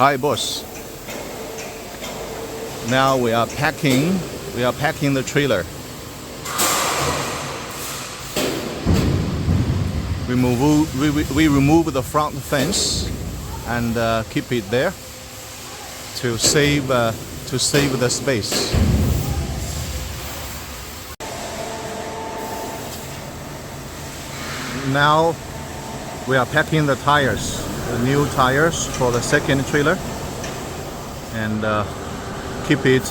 Hi, boss. Now we are packing the trailer. We remove the front fence and keep it there to save the space. Now we are packing the tires, the new tires for the second trailer, and keep it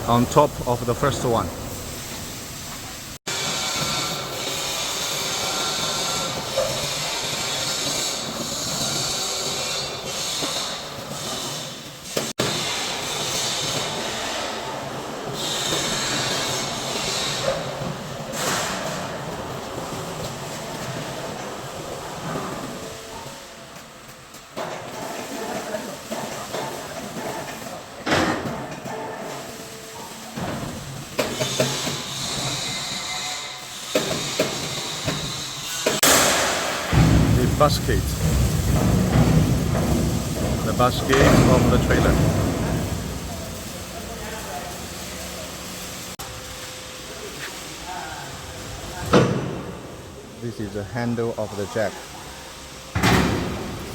on top of the first one. The basket of the trailer. This is the handle of the jack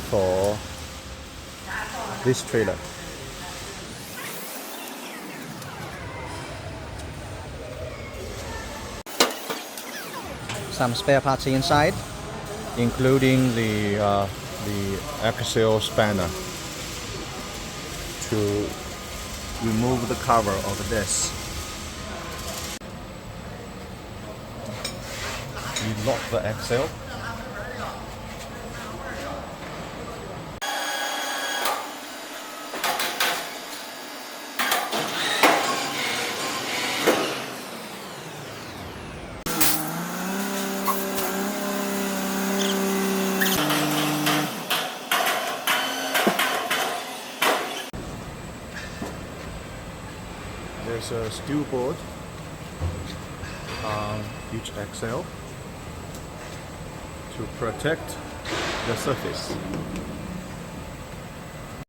for this trailer. Some spare parts inside, including the axle spanner to remove the cover of this. We lock the axle. There's a steel board on each axle to protect the surface.